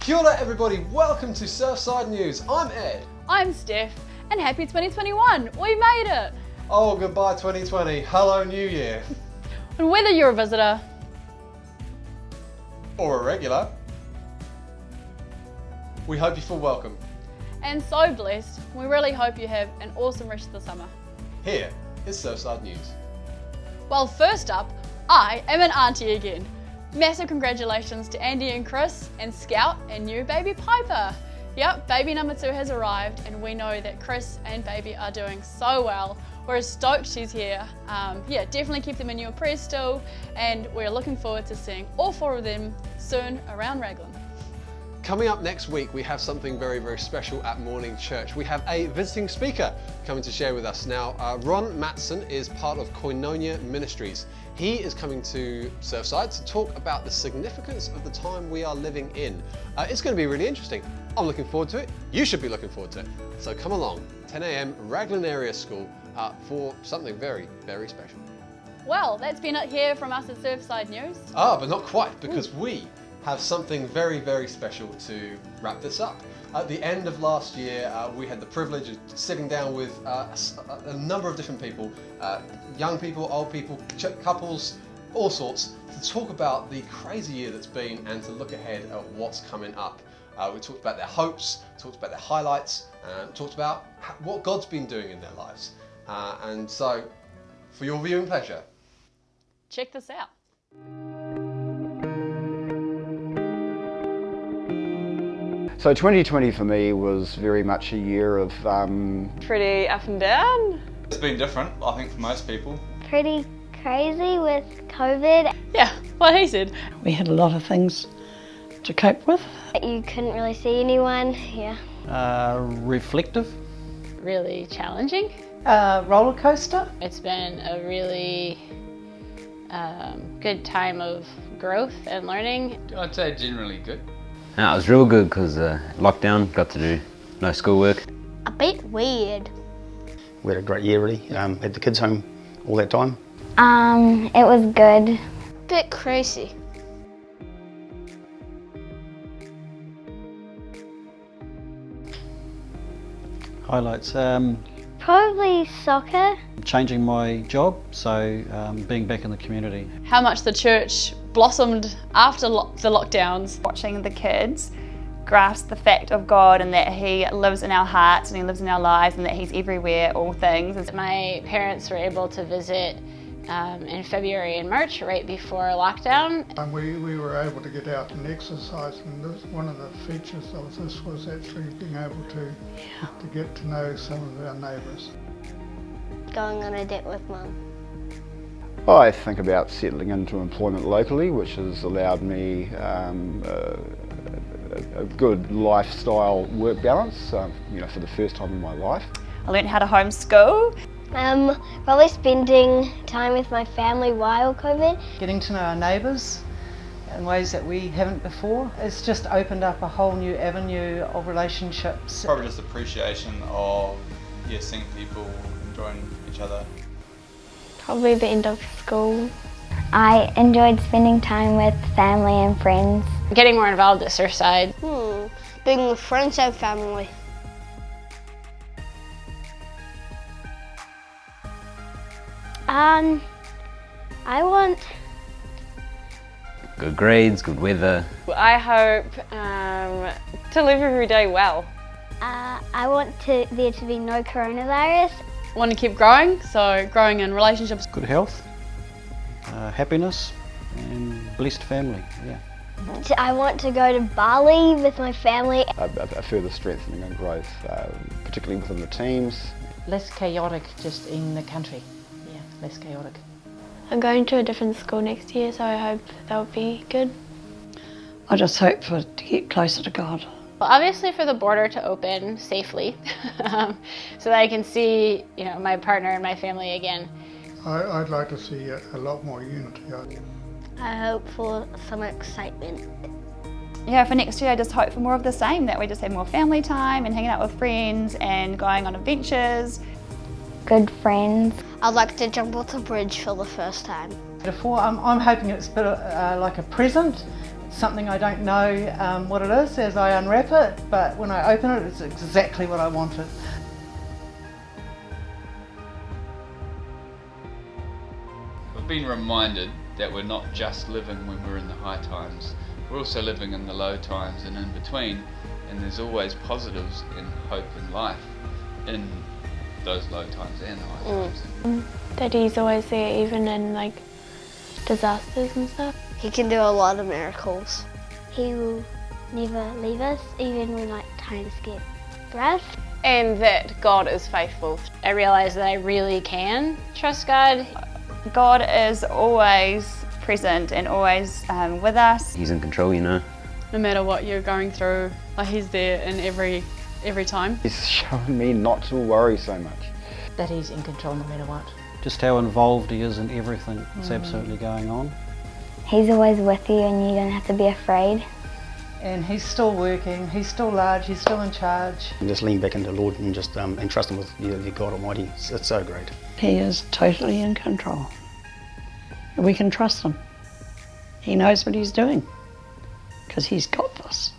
Kia ora everybody, welcome to Surfside News. I'm Ed. I'm Steph, and happy 2021, we made it! Oh, goodbye 2020, hello New Year. And whether you're a visitor, or a regular, we hope you feel welcome. and so blessed, we really hope you have an awesome rest of the summer. Here is Surfside News. Well, first up, I am an auntie again. Massive congratulations to Andy and Chris and Scout and new baby Piper. Yep, baby number 2 has arrived and we know that Chris and baby are doing so well. We're stoked she's here. Yeah, definitely keep them in your prayers still, and we're looking forward to seeing all 4 of them soon around Raglan. Coming up next week, we have something very, very special at Morning Church. We have a visiting speaker coming to share with us. Now, Ron Matson is part of Koinonia Ministries. He is coming to Surfside to talk about the significance of the time we are living in. It's going to be really interesting. I'm looking forward to it. You should be looking forward to it. So come along, 10 a.m, Raglan Area School, for something very, very special. Well, that's been it here from us at Surfside News. But not quite, because we have something very, very special to wrap this up. At the end of last year, we had the privilege of sitting down with a number of different people, young people, old people, couples, all sorts, to talk about the crazy year that's been and to look ahead at what's coming up. We talked about their hopes, talked about their highlights, talked about what God's been doing in their lives. And so, for your viewing pleasure, Check this out. So 2020 for me was very much a year of Pretty up and down. It's been different, I think, for most people. Pretty crazy with COVID. Yeah, what he said. We had a lot of things to cope with. You couldn't really see anyone, yeah. Reflective. Really challenging. Roller coaster. It's been a really good time of growth and learning. I'd say generally good. No, it was real good because lockdown, got to do no schoolwork. A bit weird. We had a great year really, had the kids home all that time. It was good. Bit crazy. Highlights. Probably soccer. Changing my job, so being back in the community. How much the church blossomed after the lockdowns. Watching the kids grasp the fact of God and that He lives in our hearts and He lives in our lives and that He's everywhere, all things. My parents were able to visit in February and March, right before lockdown. And we were able to get out and exercise, and this, one of the features of this was actually being able to get to know some of our neighbours. Going on a date with Mum. I think about settling into employment locally, which has allowed me a good lifestyle work balance, for the first time in my life. I learned how to homeschool. Probably spending time with my family while COVID. Getting to know our neighbours in ways that we haven't before. It's just opened up a whole new avenue of relationships. Probably just appreciation of seeing people enjoying each other. Probably the end of school. I enjoyed spending time with family and friends. Getting more involved at Surfside. Being with friends and family. I want Good grades, good weather. I hope to live every day well. I want there to be no coronavirus. Want to keep growing, so growing in relationships. Good health, happiness and blessed family, yeah. I want to go to Bali with my family. A further strengthening and growth, particularly within the teams. Less chaotic just in the country, less chaotic. I'm going to a different school next year, so I hope that'll be good. I just hope to get closer to God. Well, obviously for the border to open safely, so that I can see, my partner and my family again. I'd like to see a lot more unity. I hope for some excitement. Yeah, for next year I just hope for more of the same, that we just have more family time and hanging out with friends and going on adventures. Good friends. I'd like to jump off the bridge for the first time. Before, I'm hoping it's a bit like a present. something I don't know what it is as I unwrap it, but when I open it, it's exactly what I wanted. We've been reminded that we're not just living when we're in the high times, we're also living in the low times and in between, and there's always positives and hope in life in those low times and high times. That he's always there even in like disasters and stuff. He can do a lot of miracles. He will never leave us even when like times get rough. And that God is faithful. I realize that I really can trust God. God is always present and always with us. He's in control, you know. No matter what you're going through, like he's there in every time. He's shown me not to worry so much. That he's in control no matter what. Just how involved he is in everything that's absolutely going on. He's always with you and you don't have to be afraid. And he's still working, he's still large, he's still in charge. And just lean back into the Lord and just and trust him with the God Almighty. It's so great. He is totally in control. We can trust him. He knows what he's doing because he's got this.